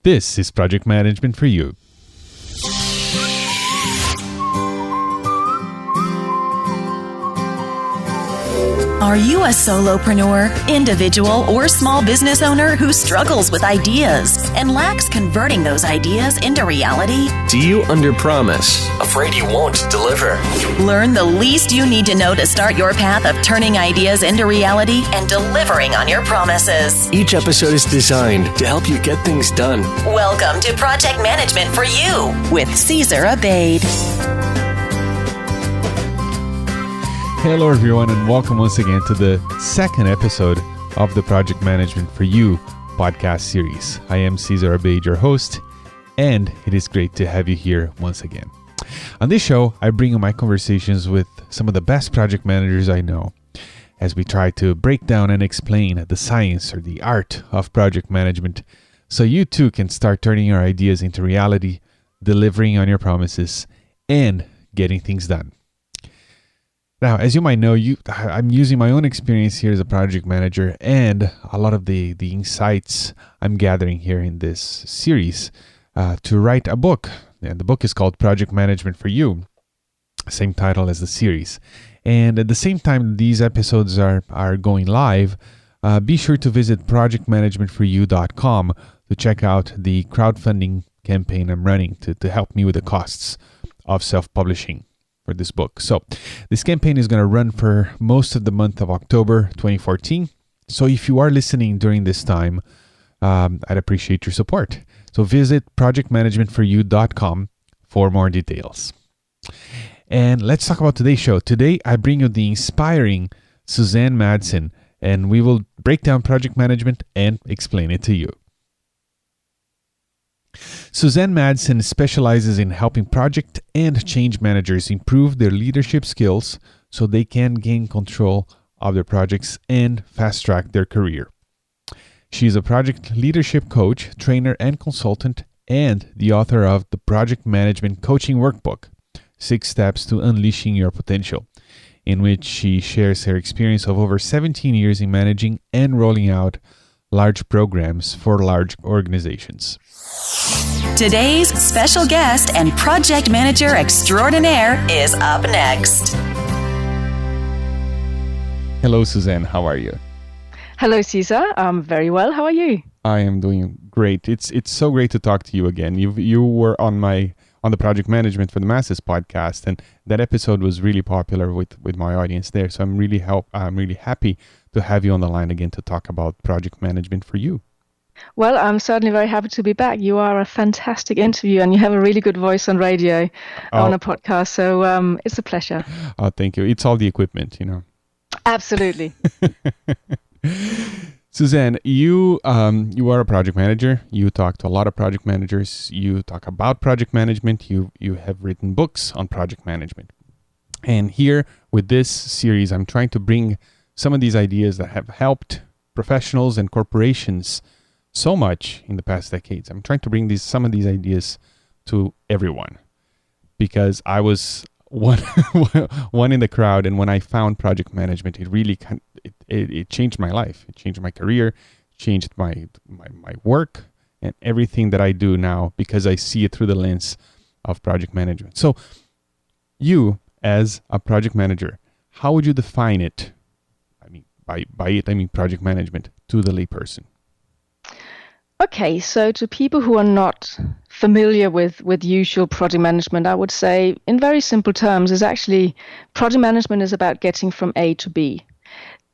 This is Project Management for You. Are you a solopreneur, individual, or small business owner who struggles with ideas and lacks converting those ideas into reality? Do you underpromise, afraid you won't deliver? Learn the least you need to know to start your path of turning ideas into reality and delivering on your promises. Each episode is designed to help you get things done. Welcome to Project Management for You with Cesar Abade. Hello everyone, and welcome once again to the second episode of the Project Management for You podcast series. I am Cesar Abade, your host, and it is great to have you here once again. On this show, I bring you my conversations with some of the best project managers I know as we try to break down and explain the science or the art of project management so you too can start turning your ideas into reality, delivering on your promises, and getting things done. Now, as you might know, I'm using my own experience here as a project manager and a lot of the insights I'm gathering here in this series to write a book. And the book is called Project Management for You, same title as the series. And at the same time these episodes are going live, be sure to visit projectmanagementforyou.com to check out the crowdfunding campaign I'm running to help me with the costs of self-publishing for this book. So this campaign is going to run for most of the month of October 2014. So if you are listening during this time, I'd appreciate your support. So visit projectmanagementforyou.com for more details. And let's talk about today's show. Today, I bring you the inspiring Susanne Madsen, and we will break down project management and explain it to you. Susanne Madsen specializes in helping project and change managers improve their leadership skills so they can gain control of their projects and fast-track their career. She is a project leadership coach, trainer, and consultant, and the author of the Project Management Coaching Workbook, 6 Steps to Unleashing Your Potential, in which she shares her experience of over 17 years in managing and rolling out large programs for large organizations. Today's special guest and project manager extraordinaire is up next. Hello, Susanne. How are you? Hello, Cesar. I'm very well. How are you? I am doing great. It's so great to talk to you again. You were on the Project Management for the Masses podcast, and that episode was really popular with my audience there. So I'm really happy to have you on the line again to talk about project management for you. Well, I'm certainly very happy to be back. You are a fantastic interview, and you have a really good voice on radio, on a podcast. So it's a pleasure. Oh, thank you. It's all the equipment, you know. Absolutely. Susanne, you are a project manager. You talk to a lot of project managers. You talk about project management. You have written books on project management. And here with this series, I'm trying to bring some of these ideas that have helped professionals and corporations so much in the past decades. I'm trying to bring some of these ideas to everyone because I was one in the crowd, and when I found project management, it really it changed my life. It changed my career, changed my work, and everything that I do now because I see it through the lens of project management. So, you as a project manager, how would you define it? I mean, by it I mean project management to the layperson. Okay, so to people who are not familiar with usual project management, I would say in very simple terms is actually project management is about getting from A to B.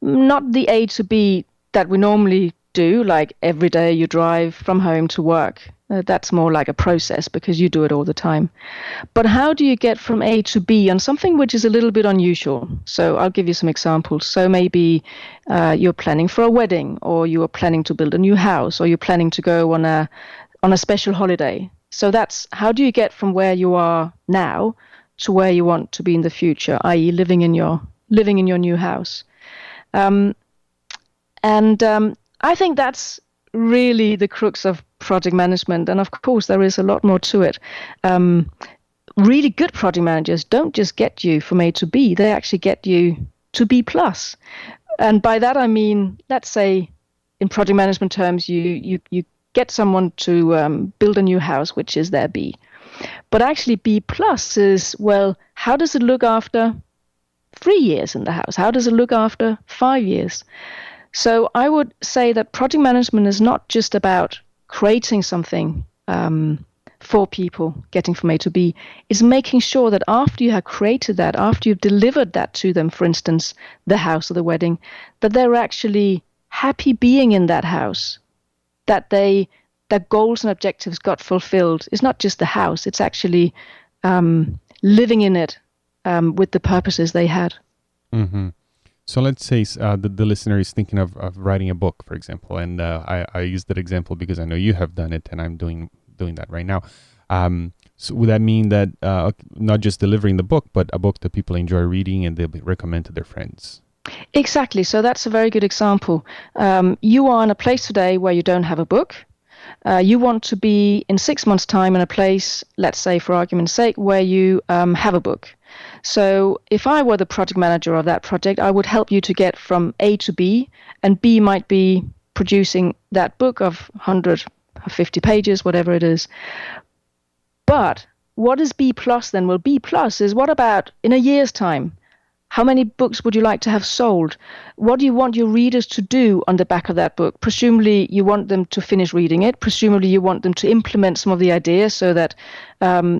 Not the A to B that we normally do, like every day you drive from home to work. That's more like a process because you do it all the time. But how do you get from A to B on something which is a little bit unusual? So I'll give you some examples. So maybe you're planning for a wedding, or you are planning to build a new house, or you're planning to go on a special holiday. So that's how do you get from where you are now to where you want to be in the future, i.e. living in your new house. I think that's really the crux of project management. And of course, there is a lot more to it. Really good project managers don't just get you from A to B, they actually get you to B+. And by that, I mean, let's say in project management terms, you get someone to build a new house, which is their B. But actually B plus is, well, how does it look after 3 years in the house? How does it look after 5 years? So I would say that project management is not just about creating something for people, getting from A to B. It's making sure that after you have created that, after you've delivered that to them, for instance, the house or the wedding, that they're actually happy being in that house, that their goals and objectives got fulfilled. It's not just the house, it's actually living in it with the purposes they had. Mm-hmm. So let's say the listener is thinking of writing a book, for example, and I use that example because I know you have done it, and I'm doing that right now. So would that mean that not just delivering the book, but a book that people enjoy reading and they'll recommend to their friends? Exactly. So that's a very good example. You are in a place today where you don't have a book. You want to be in 6 months' time in a place, let's say for argument's sake, where you have a book. So if I were the project manager of that project, I would help you to get from A to B, and B might be producing that book of 150 pages, whatever it is. But what is B plus then? Well, B plus is, what about in a year's time? How many books would you like to have sold? What do you want your readers to do on the back of that book? Presumably, you want them to finish reading it. Presumably, you want them to implement some of the ideas so that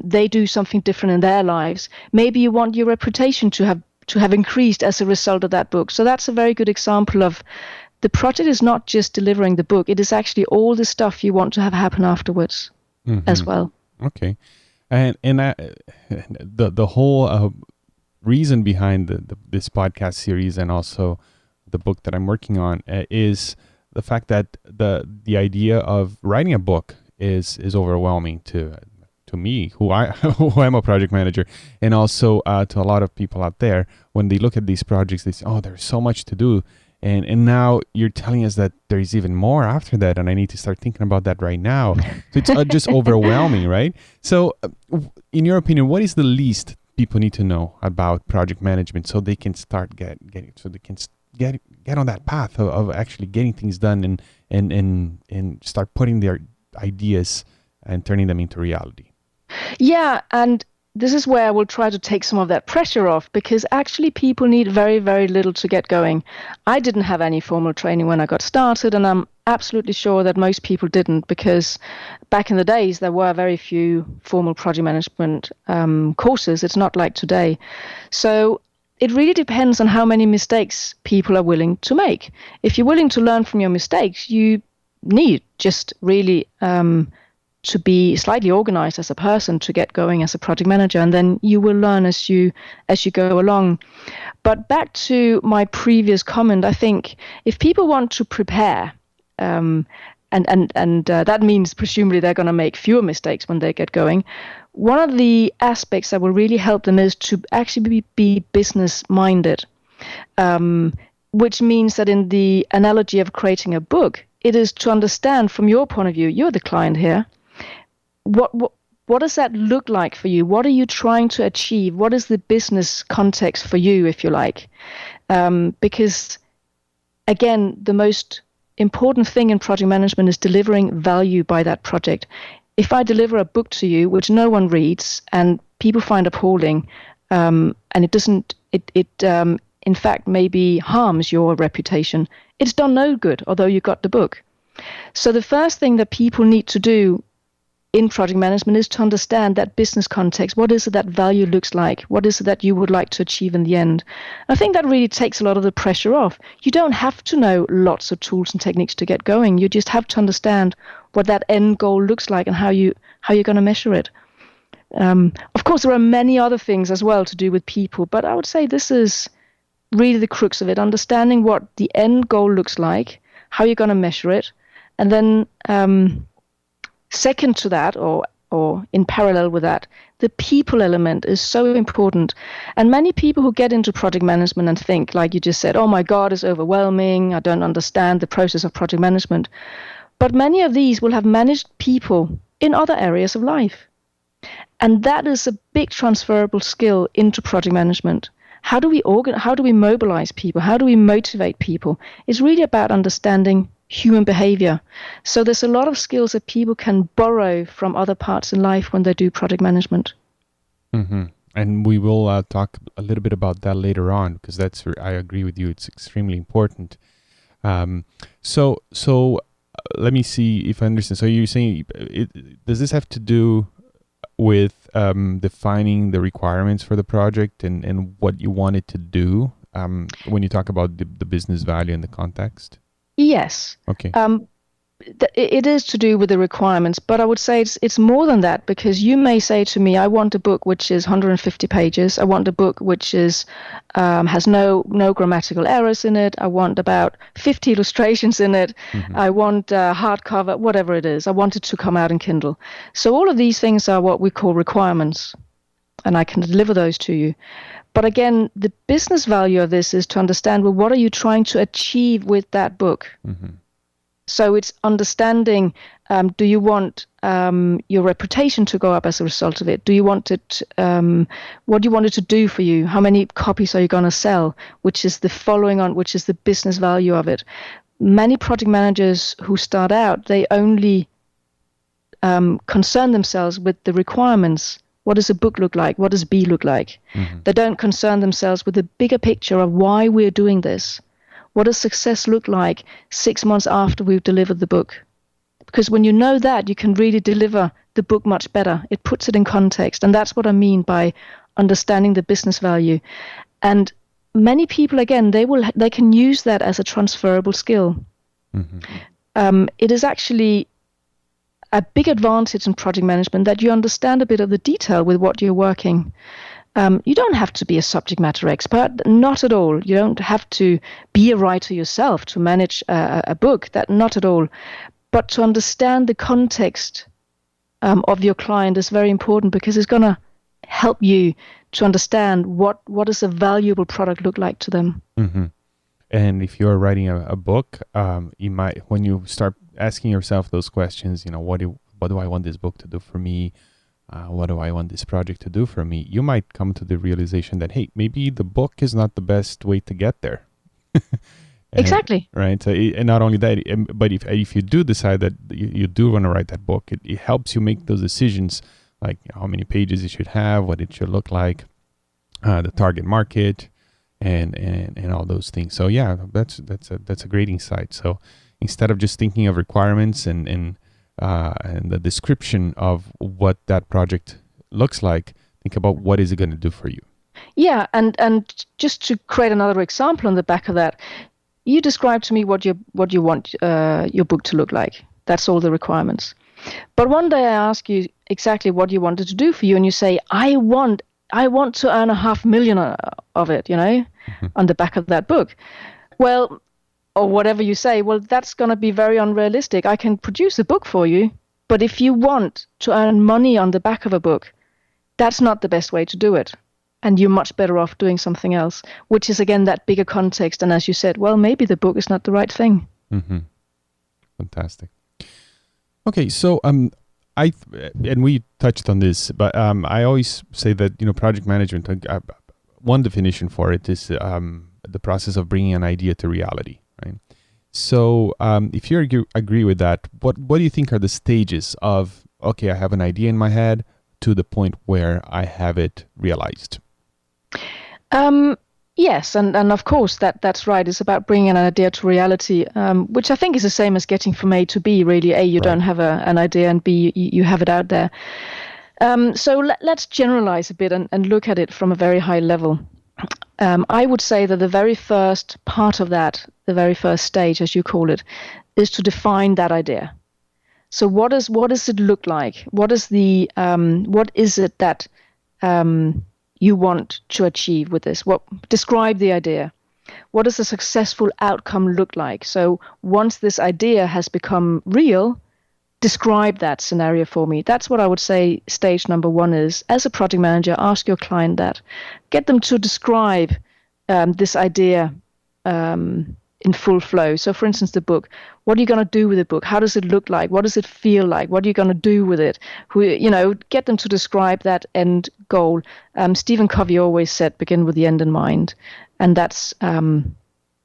they do something different in their lives. Maybe you want your reputation to have increased as a result of that book. So that's a very good example of the project is not just delivering the book. It is actually all the stuff you want to have happen afterwards as well. Okay. And the whole reason behind this podcast series and also the book that I'm working on is the fact that the idea of writing a book is overwhelming to me, who am a project manager, and also to a lot of people out there. When they look at these projects, they say, "Oh, there's so much to do," and now you're telling us that there's even more after that, and I need to start thinking about that right now. So it's just overwhelming, right? So, in your opinion, what is the least people need to know about project management so they can start get on that path of actually getting things done and start putting their ideas and turning them into reality? Yeah, and this is where I will try to take some of that pressure off, because actually people need very, very little to get going. I didn't have any formal training when I got started, and I'm absolutely sure that most people didn't, because back in the days there were very few formal project management courses. It's not like today. So it really depends on how many mistakes people are willing to make. If you're willing to learn from your mistakes, you need just really to be slightly organized as a person to get going as a project manager, and then you will learn as you go along. But back to my previous comment, I think if people want to prepare, and that means presumably they're going to make fewer mistakes when they get going. One of the aspects that will really help them is to actually be business minded, which means that in the analogy of creating a book, it is to understand from your point of view, you're the client here, what does that look like for you? What are you trying to achieve? What is the business context for you, if you like? Because, again, the most important thing in project management is delivering value by that project. If I deliver a book to you, which no one reads and people find appalling, and it in fact maybe harms your reputation, it's done no good, although you got the book. So the first thing that people need to do in project management is to understand that business context. What is it that value looks like? What is it that you would like to achieve in the end? I think that really takes a lot of the pressure off. You don't have to know lots of tools and techniques to get going. You just have to understand what that end goal looks like and how you're going to measure it. Of course, there are many other things as well to do with people, but I would say this is really the crux of it, understanding what the end goal looks like, how you're going to measure it, and then second to that, or in parallel with that, the people element is so important. And many people who get into project management and think, like you just said, oh my God, it's overwhelming, I don't understand the process of project management. But many of these will have managed people in other areas of life. And that is a big transferable skill into project management. How do we mobilize people? How do we motivate people? It's really about understanding human behavior. So there's a lot of skills that people can borrow from other parts in life when they do project management. Mm-hmm. And we will talk a little bit about that later on, because I agree with you. It's extremely important. So let me see if I understand. So you're saying, does this have to do with defining the requirements for the project and what you want it to do when you talk about the business value and the context? Yes. Okay. It is to do with the requirements, but I would say it's more than that, because you may say to me, I want a book which is 150 pages. I want a book which is has no grammatical errors in it. I want about 50 illustrations in it. Mm-hmm. I want hardcover, whatever it is. I want it to come out in Kindle. So all of these things are what we call requirements, and I can deliver those to you. But again, the business value of this is to understand, well, what are you trying to achieve with that book? Mm-hmm. So it's understanding, do you want your reputation to go up as a result of it? Do you want it, what do you want it to do for you? How many copies are you going to sell? Which is the following on, which is the business value of it. Many project managers who start out, they only concern themselves with the requirements. What does a book look like? What does B look like? Mm-hmm. They don't concern themselves with the bigger picture of why we're doing this. What does success look like 6 months after we've delivered the book? Because when you know that, you can really deliver the book much better. It puts it in context. And that's what I mean by understanding the business value. And many people, again, they can use that as a transferable skill. Mm-hmm. It is actually a big advantage in project management that you understand a bit of the detail with what you're working. You don't have to be a subject matter expert, not at all. You don't have to be a writer yourself to manage a book, that not at all. But to understand the context of your client is very important, because it's going to help you to understand what does a valuable product look like to them. Mm-hmm. And if you're writing a book, you might, when you start asking yourself those questions, what do I want this book to do for me? What do I want this project to do for me? You might come to the realization that, hey, maybe the book is not the best way to get there. Exactly. Right. So, and not only that, but if you do decide that you do want to write that book, it helps you make those decisions, like how many pages it should have, what it should look like, the target market, and all those things. So yeah, that's a great insight. So instead of just thinking of requirements and the description of what that project looks like, think about what is it going to do for you. Yeah, and just to create another example on the back of that, you describe to me what you want your book to look like. That's all the requirements. But one day I ask you exactly what you wanted to do for you, and you say, I want to earn 500,000 of it, mm-hmm. on the back of that book. Well, or whatever you say, well, that's going to be very unrealistic. I can produce a book for you, but if you want to earn money on the back of a book, that's not the best way to do it. And you're much better off doing something else, which is, again, that bigger context. And as you said, well, maybe the book is not the right thing. Mm-hmm. Fantastic. Okay, so and we touched on this, but I always say that, project management, one definition for it is the process of bringing an idea to reality. Right. So if you agree with that, what do you think are the stages of, okay, I have an idea in my head to the point where I have it realized? Yes, and of course that's right. It's about bringing an idea to reality, which I think is the same as getting from A to B, really. A, you don't have an idea, and B, you have it out there. So let's generalize a bit and look at it from a very high level. I would say that the very first part of that, the very first stage, as you call it, is to define that idea. So what does it look like? What is it that you want to achieve with this? Describe the idea. What does a successful outcome look like? So once this idea has become real, describe that scenario for me. That's what I would say stage number one is. As a project manager, ask your client that. Get them to describe this idea in full flow. So for instance, the book. What are you going to do with the book? How does it look like? What does it feel like? What are you going to do with it? Get them to describe that end goal. Stephen Covey always said, begin with the end in mind. And that's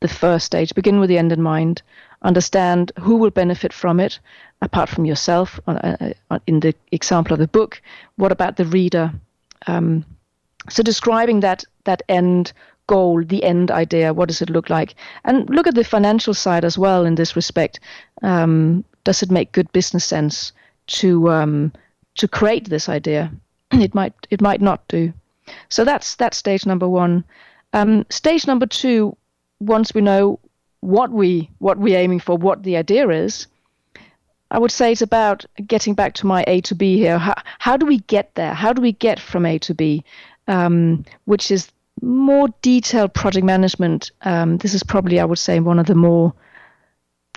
the first stage. Begin with the end in mind. Understand who will benefit from it, apart from yourself. In the example of the book, what about the reader? So describing that end goal, the end idea, what does it look like? And look at the financial side as well in this respect. Does it make good business sense to create this idea? It might not do. So that's stage number one. Stage number two, once we know what we're aiming for, what the idea is, I would say it's about getting back to my A to B here. How do we get there? How do we get from A to B? Which is more detailed project management. This is probably, I would say, one of the more,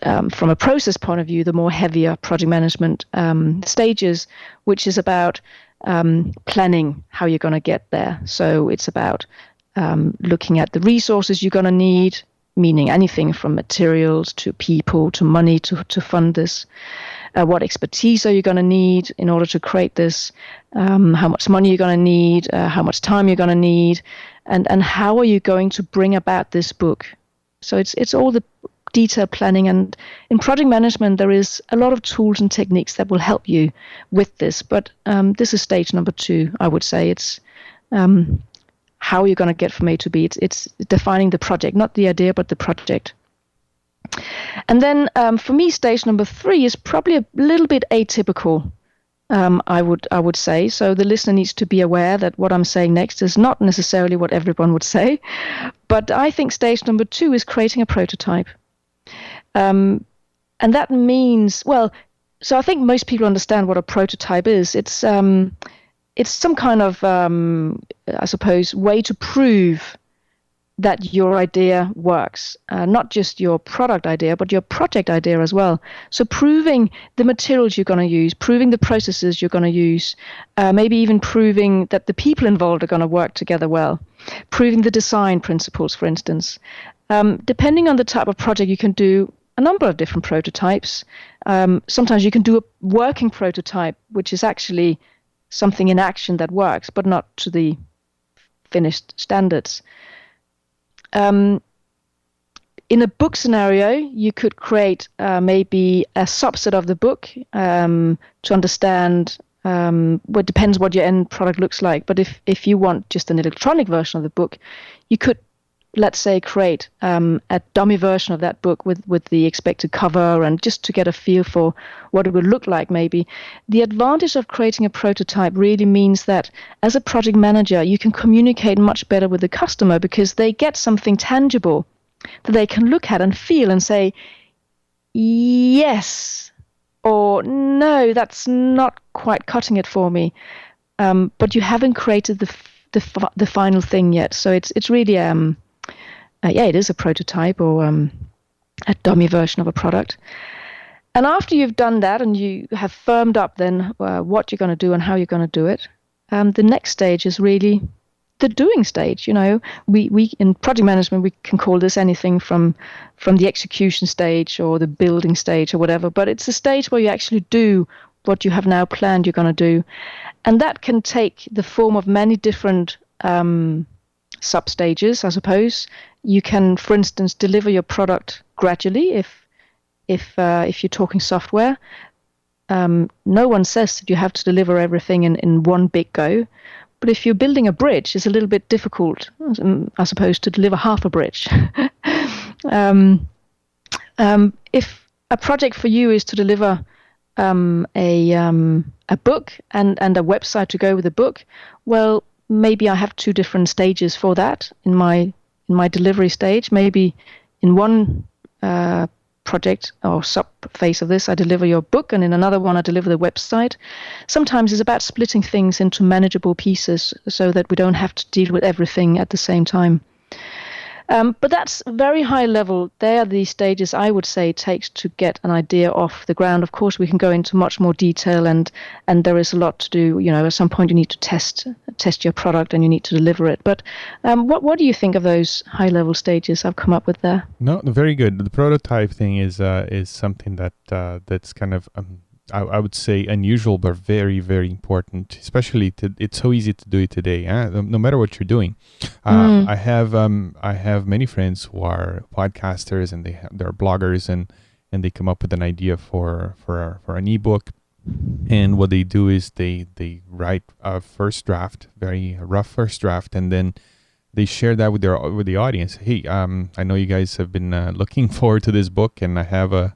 from a process point of view, the more heavier project management stages, which is about planning how you're going to get there. So it's about looking at the resources you're going to need, meaning anything from materials to people to money to fund this. What expertise are you going to need in order to create this? How much money you're going to need? How much time you're going to need? And how are you going to bring about this book? So it's all the detailed planning. And in project management, there is a lot of tools and techniques that will help you with this. But this is stage number two, I would say. It's how you're going to get from A to B. It's defining the project, not the idea, but the project. And then for me, stage number three is probably a little bit atypical, I would say. So the listener needs to be aware that what I'm saying next is not necessarily what everyone would say. But I think stage number two is creating a prototype. And that means, well, so I think most people understand what a prototype is. It's some kind of, I suppose, way to prove that your idea works, not just your product idea, but your project idea as well. So proving the materials you're going to use, proving the processes you're going to use, maybe even proving that the people involved are going to work together well, proving the design principles, for instance. Depending on the type of project, you can do a number of different prototypes. Sometimes you can do a working prototype, which is actually something in action that works, but not to the finished standards. In a book scenario, you could create maybe a subset of the book to understand. Well, it depends what your end product looks like. But if you want just an electronic version of the book, you could, let's say, create a dummy version of that book with the expected cover, and just to get a feel for what it would look like maybe. The advantage of creating a prototype really means that as a project manager, you can communicate much better with the customer because they get something tangible that they can look at and feel and say, yes, or no, that's not quite cutting it for me. But you haven't created the final thing yet. So it's really it is a prototype or a dummy version of a product. And after you've done that and you have firmed up then what you're going to do and how you're going to do it, the next stage is really the doing stage. You know, we in project management, we can call this anything from the execution stage or the building stage or whatever, but it's a stage where you actually do what you have now planned you're going to do. And that can take the form of many different sub-stages, I suppose. You can, for instance, deliver your product gradually if you're talking software. No one says that you have to deliver everything in one big go. But if you're building a bridge, it's a little bit difficult, I suppose, to deliver half a bridge. If a project for you is to deliver a book and a website to go with the book, well, maybe I have two different stages for that in my delivery stage. Maybe in one project or sub phase of this, I deliver your book, and in another one, I deliver the website. Sometimes it's about splitting things into manageable pieces so that we don't have to deal with everything at the same time. But that's very high level. They are the stages I would say it takes to get an idea off the ground. Of course, we can go into much more detail, and there is a lot to do. You know, at some point you need to test your product and you need to deliver it. But what do you think of those high level stages I've come up with there? No, very good. The prototype thing is something that that's kind of I would say unusual, but very, very important. Especially it's so easy to do it today. No matter what you're doing, I have many friends who are podcasters and they're bloggers and they come up with an idea for an ebook. And what they do is they write a first draft, very rough first draft, and then they share that with the audience. Hey, I know you guys have been looking forward to this book, and I have a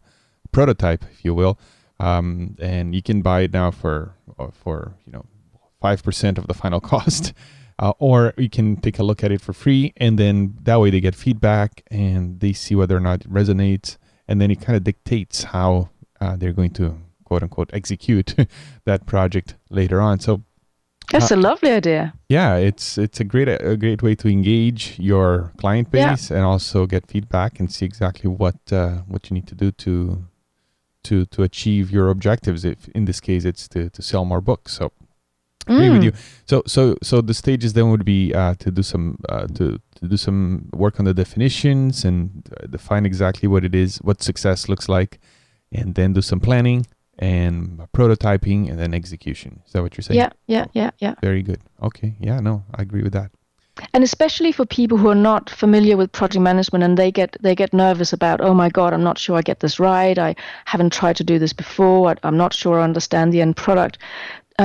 prototype, if you will, and you can buy it now for 5% of the final cost, or you can take a look at it for free, and then that way they get feedback and they see whether or not it resonates, and then it kind of dictates how they're going to quote unquote execute that project later on. So that's a lovely idea. Yeah, it's a great way to engage your client base and also get feedback and see exactly what you need to do to achieve your objectives. If in this case it's to sell more books. So agree with you. So the stages then would be to do some work on the definitions and define exactly what it is, what success looks like, and then do some planning and prototyping and then execution. Is that what you're saying? Yeah. Very good. Okay. Yeah, no, I agree with that. And especially for people who are not familiar with project management and they get nervous about, oh my God, I'm not sure I get this right. I haven't tried to do this before. I'm not sure I understand the end product.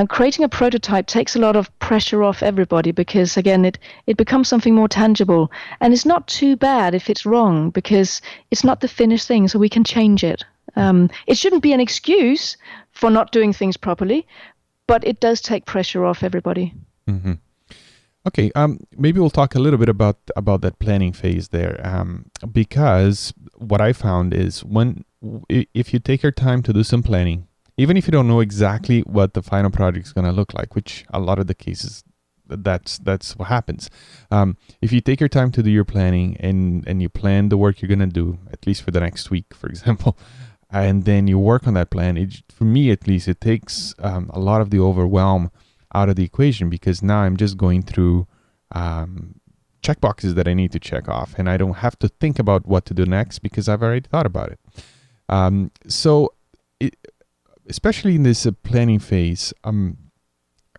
Creating a prototype takes a lot of pressure off everybody because, again, it becomes something more tangible. And it's not too bad if it's wrong because it's not the finished thing, so we can change it. It shouldn't be an excuse for not doing things properly, but it does take pressure off everybody. Mm-hmm. Okay, maybe we'll talk a little bit about that planning phase there, because what I found is if you take your time to do some planning, even if you don't know exactly what the final project is going to look like, which a lot of the cases that's what happens. If you take your time to do your planning and you plan the work you're going to do, at least for the next week, for example, and then you work on that plan, for me at least, it takes a lot of the overwhelm out of the equation because now I'm just going through checkboxes that I need to check off, and I don't have to think about what to do next because I've already thought about it. Especially in this planning phase,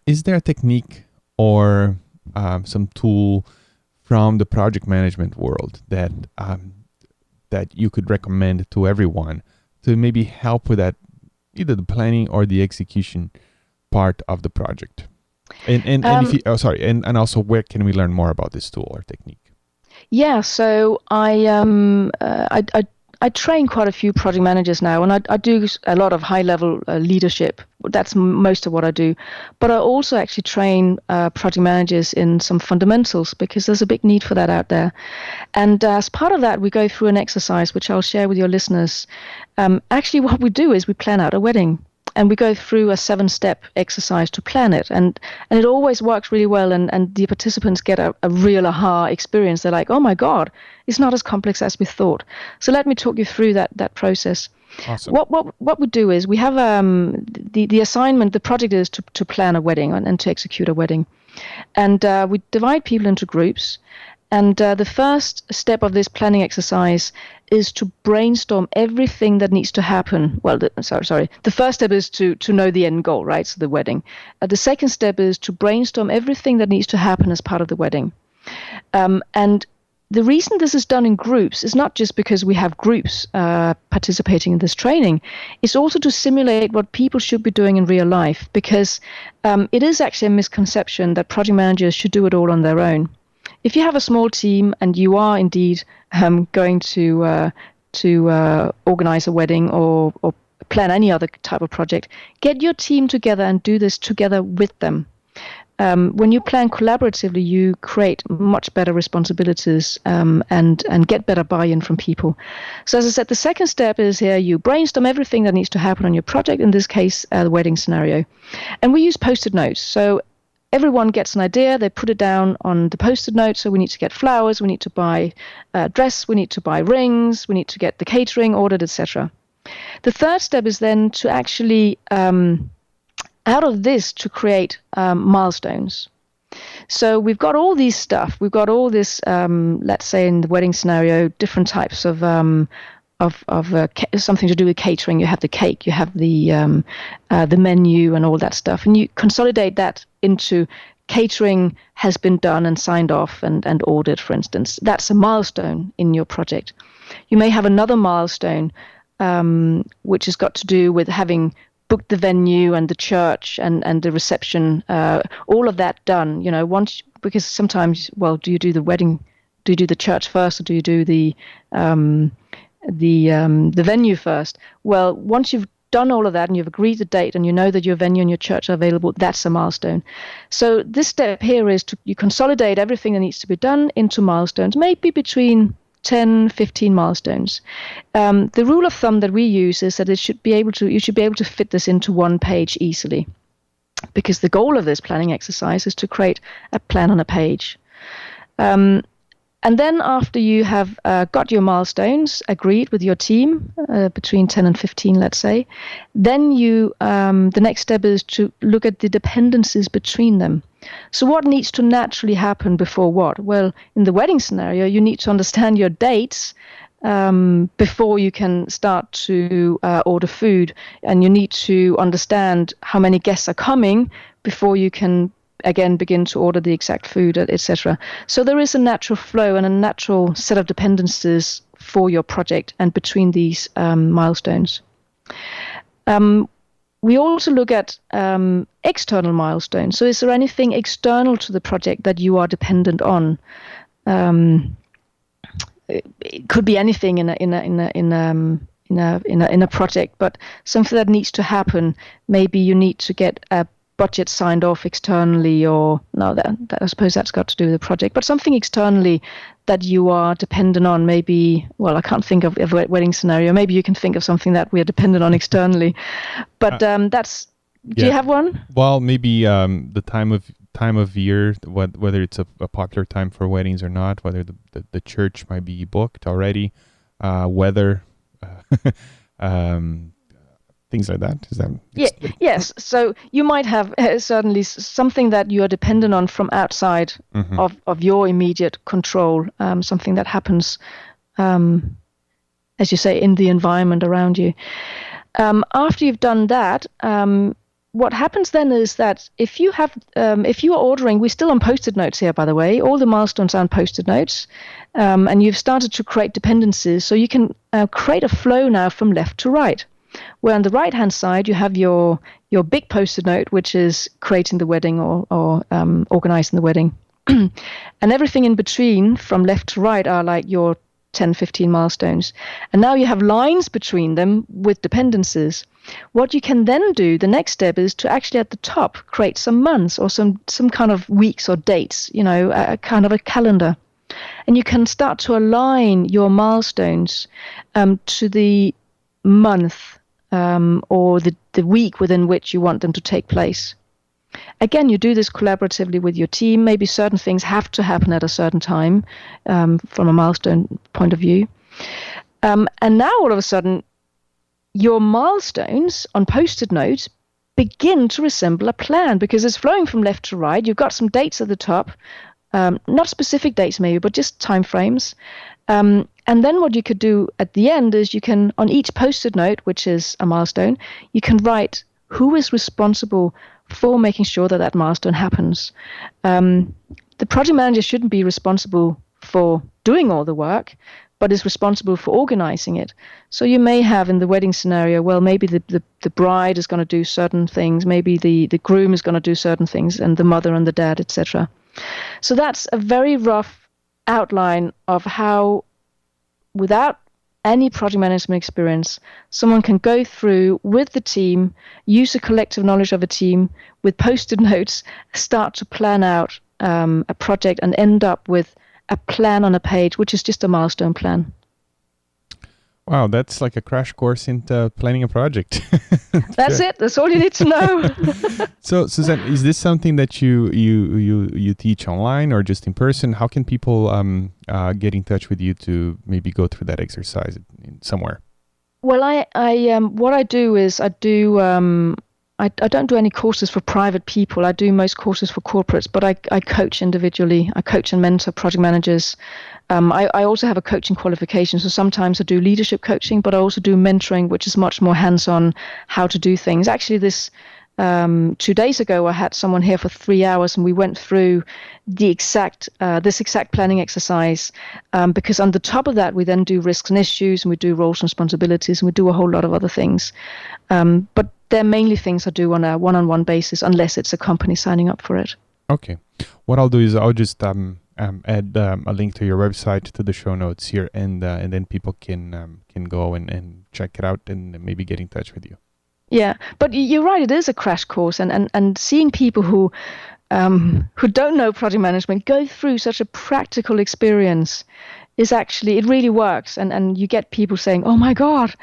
is there a technique or some tool from the project management world that you could recommend to everyone to maybe help with that, either the planning or the execution part of the project? And also where can we learn more about this tool or technique? Yeah, so I train quite a few project managers now, and I do a lot of high-level leadership. That's most of what I do. But I also actually train project managers in some fundamentals because there's a big need for that out there. And as part of that, we go through an exercise, which I'll share with your listeners. Actually, what we do is we plan out a wedding. And we go through a 7-step exercise to plan it. And it always works really well. And the participants get a real aha experience. They're like, oh, my God, it's not as complex as we thought. So let me talk you through that process. Awesome. What we do is we have the assignment, the project is to plan a wedding and to execute a wedding. And we divide people into groups. And the first step of this planning exercise is to brainstorm everything that needs to happen. Well, the first step is to know the end goal, right? So the wedding. The second step is to brainstorm everything that needs to happen as part of the wedding. And the reason this is done in groups is not just because we have groups participating in this training. It's also to simulate what people should be doing in real life, because it is actually a misconception that project managers should do it all on their own. If you have a small team and you are indeed going to organize a wedding or plan any other type of project, get your team together and do this together with them. When you plan collaboratively, you create much better responsibilities and get better buy-in from people. So as I said, the second step is here you brainstorm everything that needs to happen on your project, in this case, the wedding scenario. And we use Post-it notes. So everyone gets an idea, they put it down on the Post-it note. So we need to get flowers, we need to buy a dress, we need to buy rings, we need to get the catering ordered, etc. The third step is then to actually, out of this, to create milestones. So we've got all these stuff, we've got all this, let's say in the wedding scenario, different types of something to do with catering. You have the cake, you have the menu and all that stuff, and you consolidate that into catering has been done and signed off and ordered, for instance. That's a milestone in your project. You may have another milestone which has got to do with having booked the venue and the church and the reception, all of that done. Once, because sometimes, well, do you do the wedding? Do you do the church first, or do you do the venue first? Well, once you've done all of that and you've agreed the date and you know that your venue and your church are available, that's a milestone. So this step here is you consolidate everything that needs to be done into milestones, maybe between 10, 15 milestones. The rule of thumb that we use is that you should be able to fit this into one page easily, because the goal of this planning exercise is to create a plan on a page. And then after you have got your milestones agreed with your team, between 10 and 15, let's say, then the next step is to look at the dependencies between them. So what needs to naturally happen before what? Well, in the wedding scenario, you need to understand your dates before you can start to order food, and you need to understand how many guests are coming before you can again begin to order the exact food, etc. So there is a natural flow and a natural set of dependencies for your project and between these milestones. We also look at external milestones. So is there anything external to the project that you are dependent on? It could be anything in a project, but something that needs to happen. Maybe you need to get a budget signed off externally, or no, that I suppose that's got to do with the project, but something externally that you are dependent on. Maybe, well, I can't think of a wedding scenario. Maybe you can think of something that we are dependent on externally, but do you have one? Well, maybe the time of year, whether it's a popular time for weddings or not, whether the church might be booked already, weather, things like that. Is that? Yes. So you might have certainly something that you are dependent on from outside of your immediate control, something that happens, as you say, in the environment around you. After you've done that, what happens then is that if you are ordering, we're still on Post-it notes here, by the way. All the milestones are on Post-it notes, and you've started to create dependencies. So you can create a flow now from left to right, where on the right-hand side you have your big Post-it note, which is creating the wedding or organizing the wedding. And everything in between from left to right are like your 10, 15 milestones. And now you have lines between them with dependencies. What you can then do, the next step, is to actually at the top create some months or some kind of weeks or dates, a kind of a calendar. And you can start to align your milestones to the month or the week within which you want them to take place. Again, you do this collaboratively with your team. Maybe certain things have to happen at a certain time from a milestone point of view. And now all of a sudden, your milestones on Post-it notes begin to resemble a plan, because it's flowing from left to right. You've got some dates at the top, not specific dates maybe, but just time frames. And then what you could do at the end is you can, on each Post-it note, which is a milestone, you can write who is responsible for making sure that milestone happens. The project manager shouldn't be responsible for doing all the work, but is responsible for organizing it. So you may have in the wedding scenario, well, maybe the bride is going to do certain things, maybe the groom is going to do certain things, and the mother and the dad, etc. So that's a very rough outline of how, without any project management experience, someone can go through with the team, use the collective knowledge of a team with Post-it notes, start to plan out a project and end up with a plan on a page, which is just a milestone plan. Wow, that's like a crash course into planning a project. That's it. That's all you need to know. So, Susanne, is this something that you teach online or just in person? How can people get in touch with you to maybe go through that exercise somewhere? Well, I what I do is I I don't do any courses for private people. I do most courses for corporates, but I coach individually. I coach and mentor project managers. I also have a coaching qualification, so sometimes I do leadership coaching, but I also do mentoring, which is much more hands-on, how to do things. Actually, 2 days ago, I had someone here for 3 hours, and we went through this exact planning exercise. Because on the top of that, we then do risks and issues, and we do roles and responsibilities, and we do a whole lot of other things. But they're mainly things I do on a one-on-one basis, unless it's a company signing up for it. Okay. What I'll do is I'll just add a link to your website to the show notes here, and then people can go and check it out and maybe get in touch with you. Yeah, but you're right. It is a crash course, and seeing people who don't know project management go through such a practical experience is actually, it really works, and you get people saying, "Oh my God,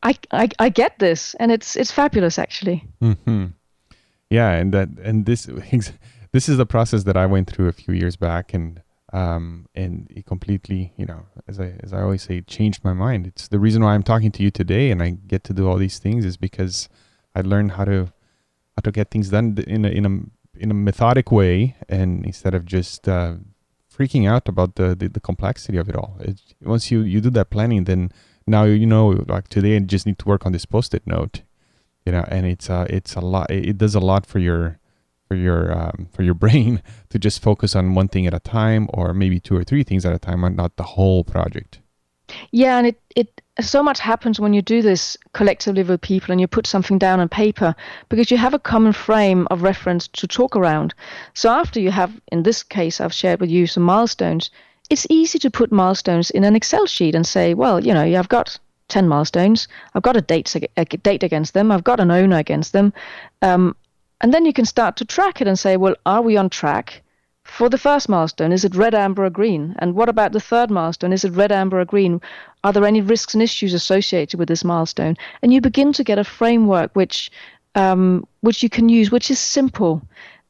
I get this," and it's fabulous actually. Mm-hmm. Yeah, and this is the process that I went through a few years back, and it completely, as I always say, it changed my mind. It's the reason why I'm talking to you today, and I get to do all these things is because I learned how to get things done in a methodic way, and instead of just freaking out about the complexity of it all. Once you do that planning, then now like today I just need to work on this Post-it note, and it's a lot. It does a lot for your brain to just focus on one thing at a time, or maybe 2 or 3 things at a time, and not the whole project. Yeah, and it so much happens when you do this collectively with people and you put something down on paper, because you have a common frame of reference to talk around. So after you have, in this case, I've shared with you some milestones, it's easy to put milestones in an Excel sheet and say, well, I've got 10 milestones, I've got a date against them, I've got an owner against them. And then you can start to track it and say, well, are we on track for the first milestone? Is it red, amber, or green? And what about the third milestone? Is it red, amber, or green? Are there any risks and issues associated with this milestone? And you begin to get a framework which you can use, which is simple,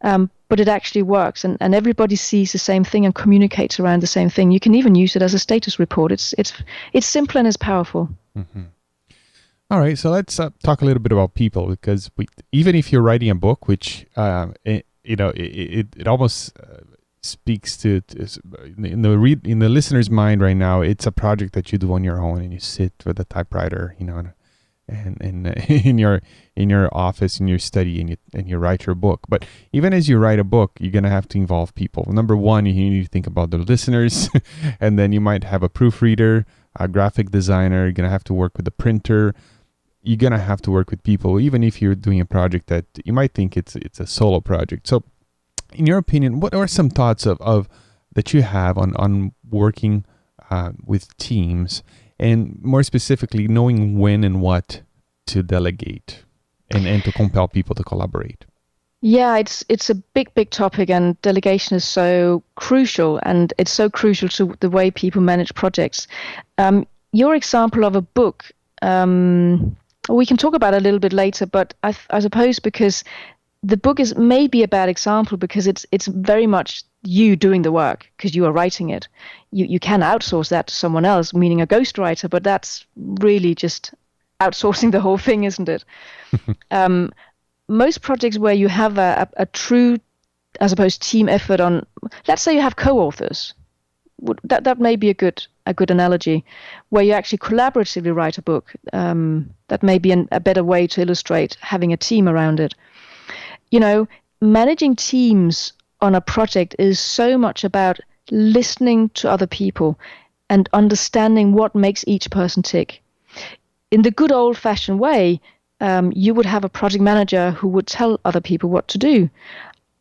but it actually works. And everybody sees the same thing and communicates around the same thing. You can even use it as a status report. It's simple and it's powerful. Mm-hmm. All right, so let's talk a little bit about people, because even if you're writing a book, which it almost speaks to in the listener's mind right now, it's a project that you do on your own, and you sit with a typewriter, and in your office, in your study, and you write your book. But even as you write a book, you're gonna have to involve people. Number one, you need to think about the listeners, and then you might have a proofreader, a graphic designer. You're gonna have to work with the printer. You're going to have to work with people, even if you're doing a project that you might think it's a solo project. So in your opinion, what are some thoughts of that you have on working with teams, and more specifically, knowing when and what to delegate and to compel people to collaborate? Yeah, it's a big topic, and delegation is so crucial, and it's so crucial to the way people manage projects. Your example of a book, we can talk about it a little bit later, but I suppose because the book is maybe a bad example, because it's very much you doing the work, because you are writing it. You can outsource that to someone else, meaning a ghostwriter, but that's really just outsourcing the whole thing, isn't it? Most projects where you have a true, I suppose, team effort on, let's say you have co-authors, that may be a good analogy, where you actually collaboratively write a book. That may be a better way to illustrate having a team around it. Managing teams on a project is so much about listening to other people and understanding what makes each person tick. In the good old-fashioned way, you would have a project manager who would tell other people what to do.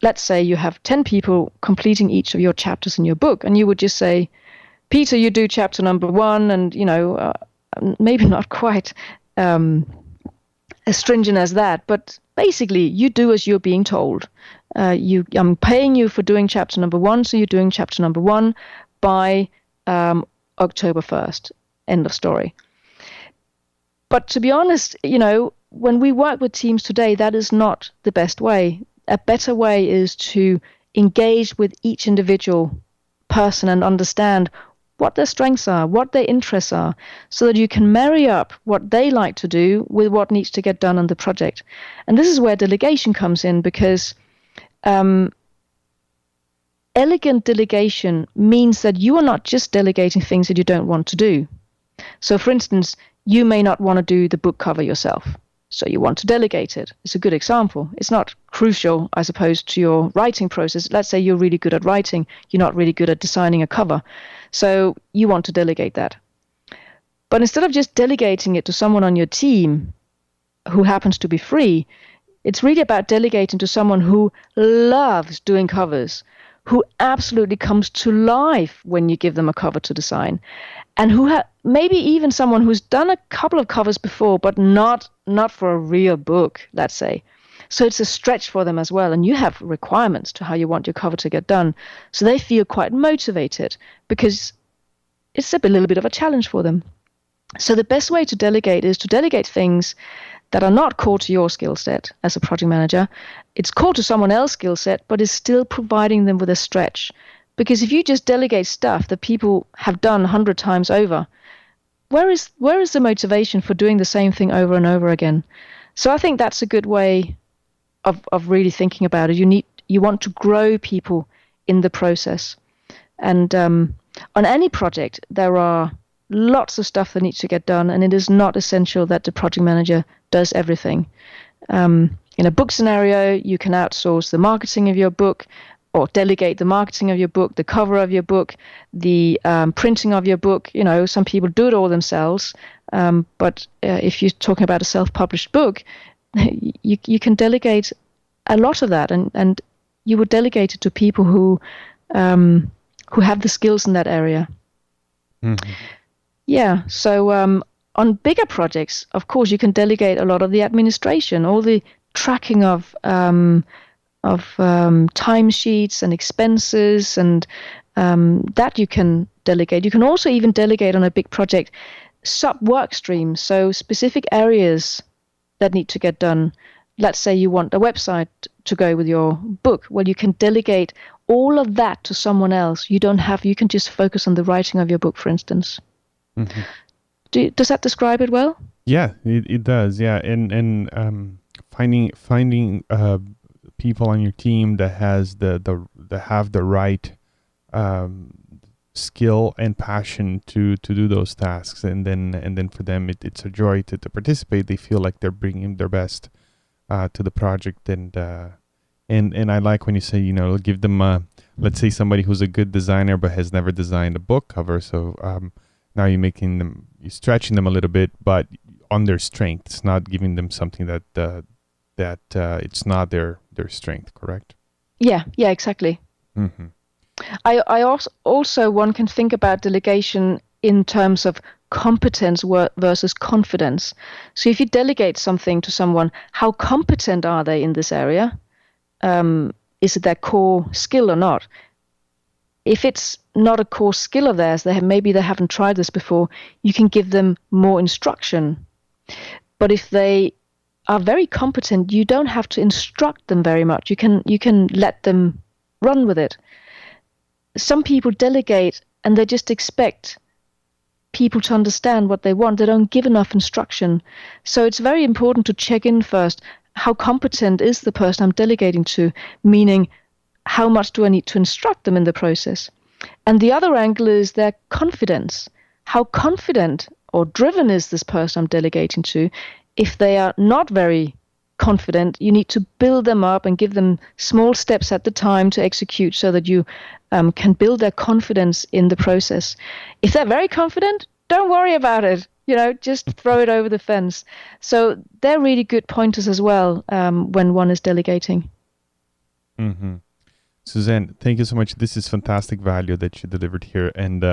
Let's say you have 10 people completing each of your chapters in your book, and you would just say, Peter, you do chapter number 1, and, maybe not quite as stringent as that, but basically you do as you're being told. I'm paying you for doing chapter number 1, so you're doing chapter number 1 by October 1st. End of story. But to be honest, when we work with teams today, that is not the best way. A better way is to engage with each individual person and understand what their strengths are, what their interests are, so that you can marry up what they like to do with what needs to get done on the project. And this is where delegation comes in, because elegant delegation means that you are not just delegating things that you don't want to do. So, for instance, you may not want to do the book cover yourself, so you want to delegate it. It's a good example. It's not crucial, I suppose, to your writing process. Let's say you're really good at writing, you're not really good at designing a cover, so you want to delegate that. But instead of just delegating it to someone on your team who happens to be free, it's really about delegating to someone who loves doing covers, who absolutely comes to life when you give them a cover to design, and who maybe even someone who's done a couple of covers before, but not for a real book, let's say. So it's a stretch for them as well, and you have requirements to how you want your cover to get done. So they feel quite motivated because it's a little bit of a challenge for them. So the best way to delegate is to delegate things that are not core to your skill set as a project manager. It's core to someone else's skill set, but is still providing them with a stretch. Because if you just delegate stuff that people have done 100 times over, where is the motivation for doing the same thing over and over again? So I think that's a good way of really thinking about it. You want to grow people in the process. And on any project, there are lots of stuff that needs to get done, and it is not essential that the project manager does everything. In a book scenario, you can outsource the marketing of your book, or delegate the marketing of your book, the cover of your book, the printing of your book. Some people do it all themselves, but if you're talking about a self-published book, you can delegate a lot of that, and you would delegate it to people who have the skills in that area. Mm-hmm. Yeah, so on bigger projects, of course, you can delegate a lot of the administration, all the tracking of timesheets and expenses, and that you can delegate. You can also even delegate on a big project sub-work streams, so specific areas that need to get done. Let's say you want a website to go with your book. Well, you can delegate all of that to someone else. You can just focus on the writing of your book, for instance. Mm-hmm. Does that describe it well? Yeah, it does. Yeah, and finding people on your team that have the right skill and passion to do those tasks, and then for them it's a joy to participate. They feel like they're bringing their best to the project, and I like when you say give them let's say somebody who's a good designer but has never designed a book cover. So now you're stretching them a little bit, but on their strengths, not giving them something that it's not their strength, correct? Yeah, exactly. Mm-hmm. I also one can think about delegation in terms of competence versus confidence. So if you delegate something to someone, how competent are they in this area? Is it their core skill or not? If it's not a core skill of theirs, maybe they haven't tried this before, you can give them more instruction. But if they are very competent, you don't have to instruct them very much. You can let them run with it. Some people delegate and they just expect people to understand what they want. They don't give enough instruction. So it's very important to check in first. How competent is the person I'm delegating to? Meaning, how much do I need to instruct them in the process? And the other angle is their confidence. How confident or driven is this person I'm delegating to? If they are not very confident, you need to build them up and give them small steps at the time to execute so that you can build their confidence in the process. If they're very confident, don't worry about it. Just throw it over the fence. So they're really good pointers as well when one is delegating. Mm-hmm. Susanne, thank you so much. This is fantastic value that you delivered here. And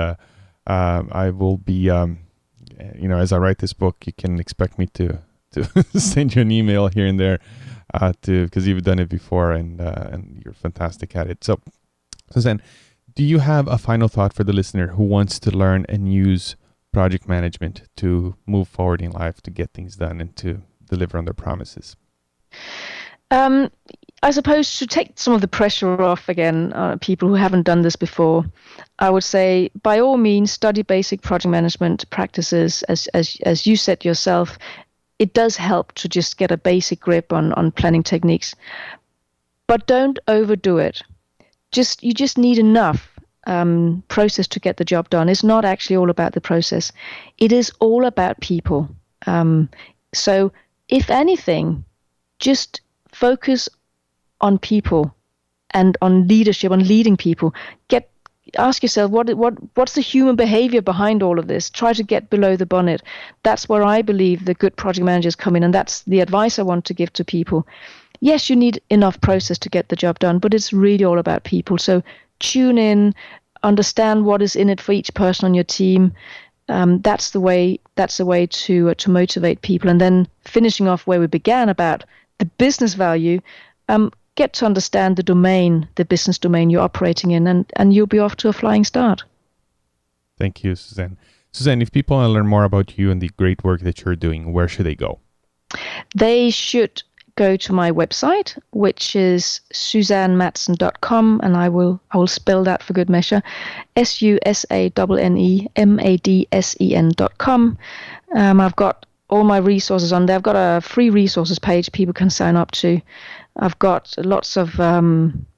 I will be, as I write this book, you can expect me to send you an email here and there because you've done it before and you're fantastic at it. So, Susanne, do you have a final thought for the listener who wants to learn and use project management to move forward in life, to get things done and to deliver on their promises? I suppose to take some of the pressure off again, people who haven't done this before, I would say by all means study basic project management practices. As you said yourself, it does help to just get a basic grip on planning techniques, but don't overdo it. You just need enough process to get the job done. It's not actually all about the process. It is all about people. So if anything, just focus on people and on leadership, on leading people. Ask yourself what's the human behavior behind all of this. Try to get below the bonnet. That's where I believe the good project managers come in, and that's the advice I want to give to people. Yes, you need enough process to get the job done, but it's really all about people. So tune in, understand what is in it for each person on your team. That's the way to motivate people. And then finishing off where we began about the business value, get to understand the business domain you're operating in, and you'll be off to a flying start. Thank you, Susanne. Susanne, if people want to learn more about you and the great work that you're doing, where should they go? They should go to my website, which is susannemadsen.com, and I will spell that for good measure, SUSANNEMADSEN.com. I've got all my resources on there. I've got a free resources page people can sign up to. I've got lots of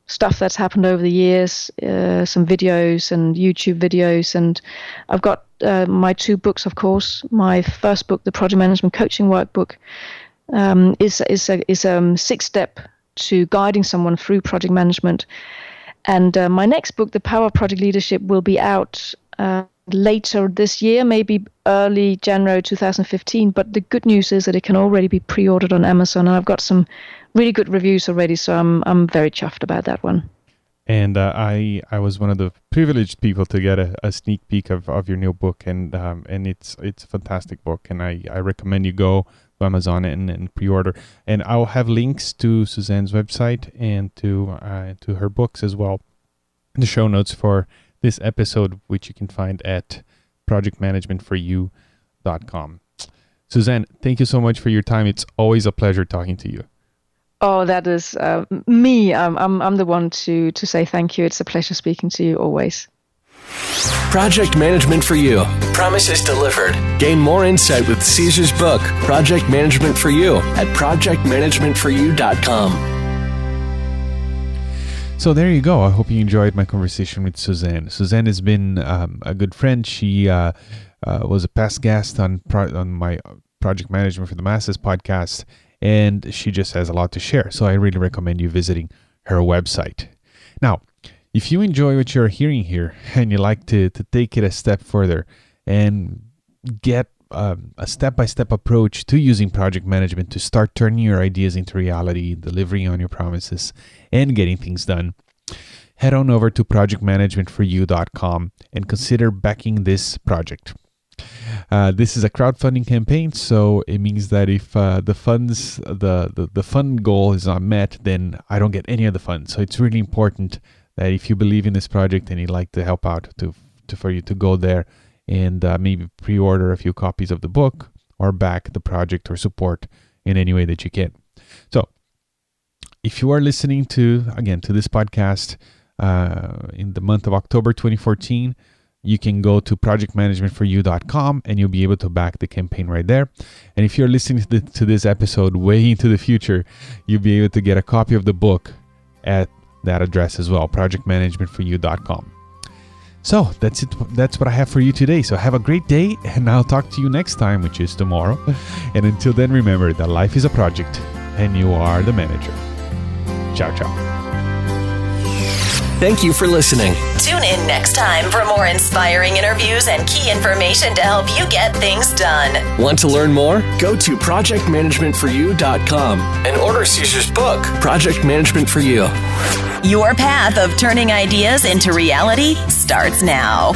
stuff that's happened over the years, some videos and YouTube videos, and I've got my 2 books, of course. My first book, the Project Management Coaching Workbook, is a 6-step to guiding someone through project management. And my next book, The Power of Project Leadership, will be out later this year, maybe early January 2015. But the good news is that it can already be pre-ordered on Amazon, and I've got some really good reviews already, so I'm very chuffed about that one. And I was one of the privileged people to get a sneak peek of your new book, and it's a fantastic book, and I recommend you go to Amazon and pre-order. And I'll have links to Susanne's website and to her books as well in the show notes for this episode, which you can find at projectmanagementforyou.com. Susanne, thank you so much for your time. It's always a pleasure talking to you. Oh, that is me. I'm the one to say thank you. It's a pleasure speaking to you always. Project Management for You. Promises delivered. Gain more insight with Caesar's book, Project Management for You, at projectmanagementforyou.com. So there you go. I hope you enjoyed my conversation with Susanne. Susanne has been a good friend. She was a past guest on my Project Management for the Masses podcast, and she just has a lot to share. So I really recommend you visiting her website. Now, if you enjoy what you're hearing here and you like to take it a step further and get a step-by-step approach to using project management to start turning your ideas into reality, delivering on your promises, and getting things done, head on over to projectmanagementforyou.com and consider backing this project. This is a crowdfunding campaign, so it means that if the fund goal is not met, then I don't get any of the funds. So it's really important that if you believe in this project and you'd like to help out, for you to go there and maybe pre-order a few copies of the book or back the project or support in any way that you can. So if you are listening to this podcast in the month of October 2014, you can go to projectmanagementforyou.com and you'll be able to back the campaign right there. And if you're listening to this episode way into the future, you'll be able to get a copy of the book at that address as well, projectmanagementforyou.com. So that's it. That's what I have for you today. So have a great day, and I'll talk to you next time, which is tomorrow. And until then, remember that life is a project and you are the manager. Ciao, ciao. Thank you for listening. Tune in next time for more inspiring interviews and key information to help you get things done. Want to learn more? Go to projectmanagementforyou.com and order Caesar's book, Project Management for You. Your path of turning ideas into reality starts now.